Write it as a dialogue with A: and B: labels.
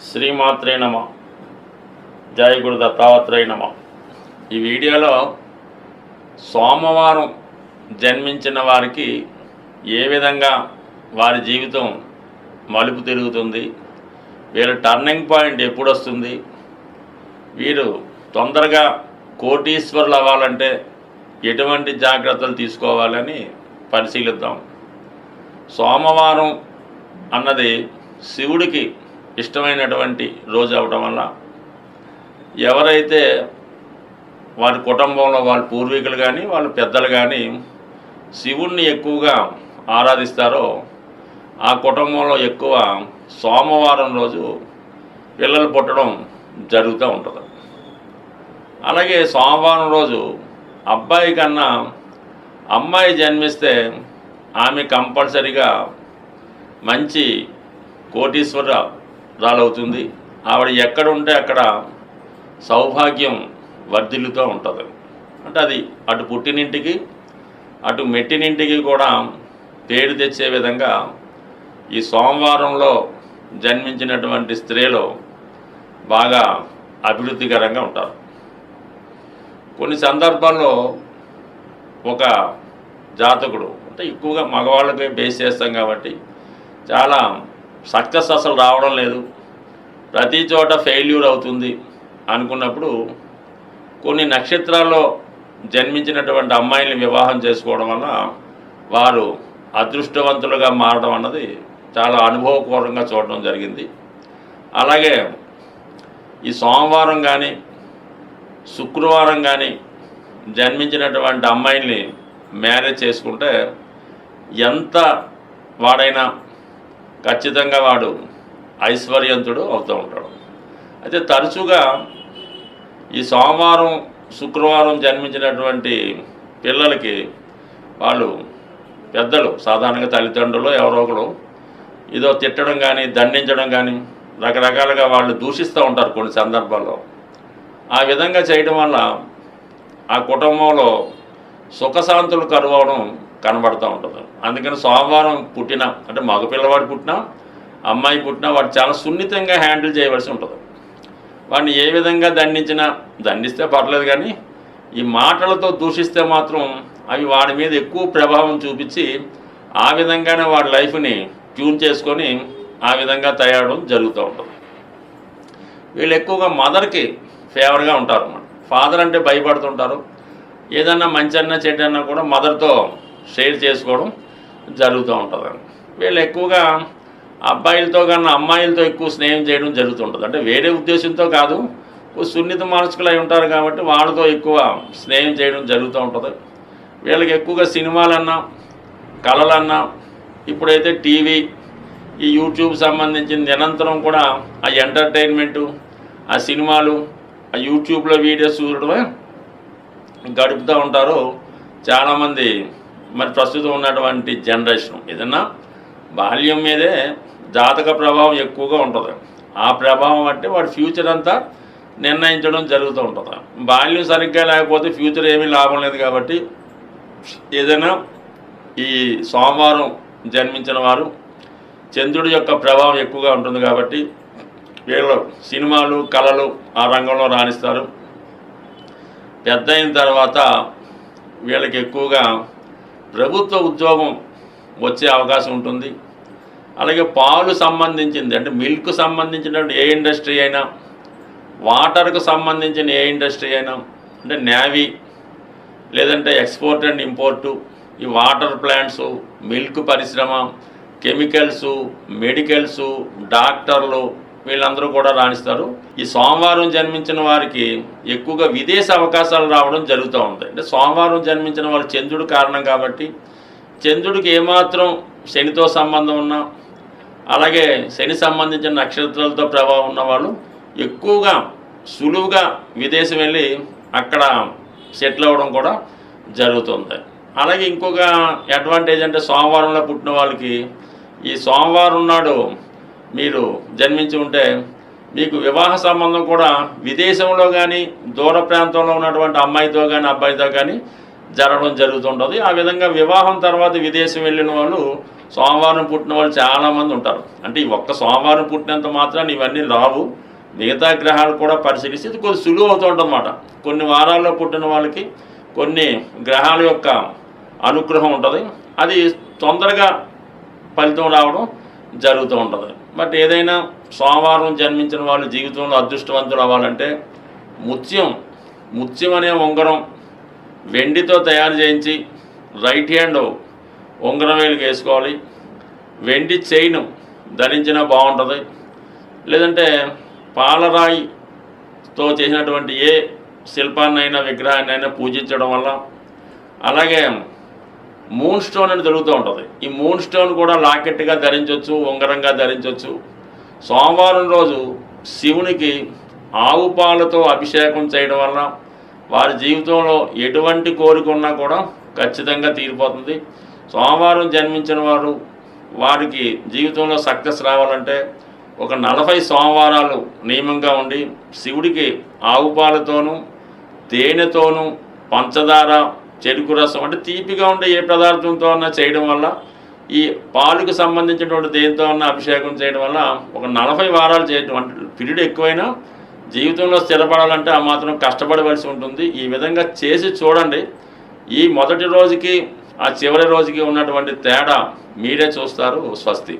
A: శ్రీమాత్రే నమ. జయ గురు దత్తాత్రేయ నమ. ఈ వీడియోలో సోమవారం జన్మించిన వారికి ఏ విధంగా వారి జీవితం మలుపు తిరుగుతుంది, వీళ్ళ టర్నింగ్ పాయింట్ ఎప్పుడు వస్తుంది, వీరు తొందరగా కోటీశ్వరులు అవ్వాలంటే ఎటువంటి జాగ్రత్తలు తీసుకోవాలని పరిశీలిద్దాం. సోమవారం అన్నది శివుడికి ఇష్టమైనటువంటి రోజు అవడం వల్ల ఎవరైతే వారి కుటుంబంలో వాళ్ళ పూర్వీకులు కానీ వాళ్ళ పెద్దలు కానీ శివుణ్ణి ఎక్కువగా ఆరాధిస్తారో ఆ కుటుంబంలో ఎక్కువ సోమవారం రోజు పిల్లలు పుట్టడం జరుగుతూ ఉంటుంది. అలాగే సోమవారం రోజు అబ్బాయి కన్నా అమ్మాయి జన్మిస్తే ఆమె కంపల్సరిగా మంచి కోటీశ్వరురాలవుతుంది. ఆవిడ ఎక్కడ ఉంటే అక్కడ సౌభాగ్యం వర్ధిల్లుతూ ఉంటుంది. అంటే అది అటు పుట్టినింటికి అటు మెట్టినింటికి కూడా పేరు తెచ్చే విధంగా ఈ సోమవారంలో జన్మించినటువంటి స్త్రీలు బాగా అభివృద్ధికరంగా ఉంటారు. కొన్ని సందర్భాల్లో ఒక జాతకుడు అంటే ఎక్కువగా మగవాళ్ళకే బేస్ చేస్తాం కాబట్టి చాలా సక్సెస్ అసలు రావడం లేదు, ప్రతి చోట ఫెయిల్యూర్ అవుతుంది అనుకున్నప్పుడు కొన్ని నక్షత్రాల్లో జన్మించినటువంటి అమ్మాయిని వివాహం చేసుకోవడం వల్ల వారు అదృష్టవంతులుగా మారడం అన్నది చాలా అనుభవపూర్వకంగా చూడడం జరిగింది. అలాగే ఈ సోమవారం కానీ శుక్రవారం కానీ జన్మించినటువంటి అమ్మాయిల్ని మ్యారేజ్ చేసుకుంటే ఎంత వాడైనా ఖచ్చితంగా వాడు ఐశ్వర్యంతుడు అవుతూ ఉంటాడు. అయితే తరచుగా ఈ సోమవారం శుక్రవారం జన్మించినటువంటి పిల్లలకి వాళ్ళు పెద్దలు సాధారణంగా తల్లిదండ్రులు ఎవరో ఒకరు ఏదో తిట్టడం కానీ దండించడం కానీ రకరకాలుగా వాళ్ళు దూషిస్తూ ఉంటారు కొన్ని సందర్భాల్లో. ఆ విధంగా చేయడం వల్ల ఆ కుటుంబంలో సుఖశాంతులు కరువవడం కనబడుతూ ఉంటుంది. అందుకని సోమవారం పుట్టిన అంటే మగ పిల్లవాడు పుట్టినా అమ్మాయి పుట్టినా వాడు చాలా సున్నితంగా హ్యాండిల్ చేయవలసి ఉంటుంది. వాడిని ఏ విధంగా దండిస్తే పర్లేదు, కానీ ఈ మాటలతో దూషిస్తే మాత్రం అవి వాడి మీద ఎక్కువ ప్రభావం చూపించి ఆ విధంగానే వాడి లైఫ్ని ట్యూన్ చేసుకొని ఆ విధంగా తయారవడం జరుగుతూ ఉంటుంది. వీళ్ళు ఎక్కువగా మదర్కి ఫేవర్గా ఉంటారు అన్నమాట. ఫాదర్ అంటే భయపడుతుంటారు. ఏదన్నా మంచి అన్నా చెడ్డన్నా కూడా మదర్తో షేర్ చేసుకోవడం జరుగుతూ ఉంటుంది. వీళ్ళు ఎక్కువగా అబ్బాయిలతో కన్నా అమ్మాయిలతో ఎక్కువ స్నేహం చేయడం జరుగుతుంటుంది. అంటే వేరే ఉద్దేశంతో కాదు, సున్నిత మనస్కులు అయి ఉంటారు కాబట్టి వాళ్ళతో ఎక్కువ స్నేహం చేయడం జరుగుతూ ఉంటుంది. వీళ్ళకి ఎక్కువగా సినిమాలన్నా కళలన్నా ఇప్పుడైతే టీవీ ఈ యూట్యూబ్ సంబంధించిన నిరంతరం కూడా ఆ ఎంటర్టైన్మెంటు ఆ సినిమాలు ఆ యూట్యూబ్లో వీడియోస్ చూడడమే గడుపుతూ ఉంటారు చాలామంది. మరి ప్రస్తుతం ఉన్నటువంటి జనరేషన్ ఏదన్నా బాల్యం మీదే జాతక ప్రభావం ఎక్కువగా ఉంటుంది. ఆ ప్రభావం అంటే వాడి ఫ్యూచర్ అంతా నిర్ణయించడం జరుగుతూ ఉంటుంది. బాల్యం సరిగ్గా లేకపోతే ఫ్యూచర్ ఏమీ లాభం లేదు. కాబట్టి ఏదైనా ఈ సోమవారం జన్మించిన వారు చంద్రుడి యొక్క ప్రభావం ఎక్కువగా ఉంటుంది కాబట్టి వీళ్ళు సినిమాలు కళలు ఆ రంగంలో రాణిస్తారు. పెద్ద అయిన తర్వాత వీళ్ళకి ఎక్కువగా ప్రభుత్వ ఉద్యోగం వచ్చే అవకాశం ఉంటుంది. అలాగే పాలు సంబంధించింది అంటే మిల్క్ సంబంధించినటువంటి ఏ ఇండస్ట్రీ అయినా, వాటర్కు సంబంధించిన ఏ ఇండస్ట్రీ అయినా, అంటే నేవీ లేదంటే ఎక్స్పోర్ట్ అండ్ ఇంపోర్టు, ఈ వాటర్ ప్లాంట్సు, మిల్క్ పరిశ్రమ, కెమికల్సు, మెడికల్సు, డాక్టర్లు వీళ్ళందరూ కూడా రాణిస్తారు. ఈ సోమవారం జన్మించిన వారికి ఎక్కువగా విదేశ అవకాశాలు రావడం జరుగుతూ ఉంటాయి. అంటే సోమవారం జన్మించిన వాళ్ళు చంద్రుడు కారణం కాబట్టి చంద్రుడికి ఏమాత్రం శనితో సంబంధం ఉన్నా, అలాగే శని సంబంధించిన నక్షత్రాలతో ప్రభావం ఉన్నవాళ్ళు ఎక్కువగా సులువుగా విదేశం వెళ్ళి అక్కడ సెటిల్ అవ్వడం కూడా జరుగుతుంది. అలాగే ఇంకొక అడ్వాంటేజ్ అంటే సోమవారంలో పుట్టిన వాళ్ళకి ఈ సోమవారం నాడు మీరు జన్మించి ఉంటే మీకు వివాహ సంబంధం కూడా విదేశంలో కానీ దూర ప్రాంతంలో ఉన్నటువంటి అమ్మాయితో కానీ అబ్బాయితో కానీ జరగడం జరుగుతుంటుంది. ఆ విధంగా వివాహం తర్వాత విదేశం వెళ్ళిన వాళ్ళు సోమవారం పుట్టిన వాళ్ళు చాలామంది ఉంటారు. అంటే ఈ ఒక్క సోమవారం పుట్టినంత మాత్రాన్ని ఇవన్నీ రావు. మిగతా గ్రహాలు కూడా పరిశీలిస్తే ఇది కొద్ది సులువు అవుతూ ఉంటుందన్నమాట. కొన్ని వారాల్లో పుట్టిన వాళ్ళకి కొన్ని గ్రహాల యొక్క అనుగ్రహం ఉంటుంది, అది తొందరగా ఫలితం రావడం జరుగుతూ ఉంటుంది. బట్ ఏదైనా సోమవారం జన్మించిన వాళ్ళు జీవితంలో అదృష్టవంతులు అవ్వాలంటే ముత్యం అనే ఉంగరం వెండితో తయారు చేయించి రైట్ హ్యాండ్ ఉంగరం వేలుకి వేసుకోవాలి. వెండి చైన్ ధరించినా బాగుంటుంది. లేదంటే పాలరాయితో చేసినటువంటి ఏ శిల్పాన్నైనా విగ్రహాన్నైనా పూజించడం వల్ల, అలాగే మూన్ స్టోన్ అని దొరుకుతూ ఉంటుంది. ఈ మూన్ స్టోన్ కూడా లాకెట్గా ధరించవచ్చు, ఉంగరంగా ధరించవచ్చు. సోమవారం రోజు శివునికి ఆవు పాలతో అభిషేకం చేయడం వల్ల వారి జీవితంలో ఎటువంటి కోరిక ఉన్నా కూడా ఖచ్చితంగా తీరిపోతుంది. సోమవారం జన్మించిన వారికి జీవితంలో సక్సెస్ రావాలంటే ఒక 40 సోమవారాలు నియమంగా ఉండి శివుడికి ఆవు పాలతోనూ తేనెతోనూ పంచదార చెరుకు రసం అంటే తీపిగా ఉండే ఏ పదార్థంతో అన్నా చేయడం వల్ల, ఈ పాలుకు సంబంధించినటువంటి దేనితో అన్న అభిషేకం చేయడం వల్ల ఒక 40 వారాలు చేయడం అంటే పీరియడ్ ఎక్కువైనా జీవితంలో స్థిరపడాలంటే ఆ మాత్రం కష్టపడవలసి ఉంటుంది. ఈ విధంగా చేసి చూడండి. ఈ మొదటి రోజుకి ఆ చివరి రోజుకి ఉన్నటువంటి తేడా మీరే చూస్తారు. స్వస్తి.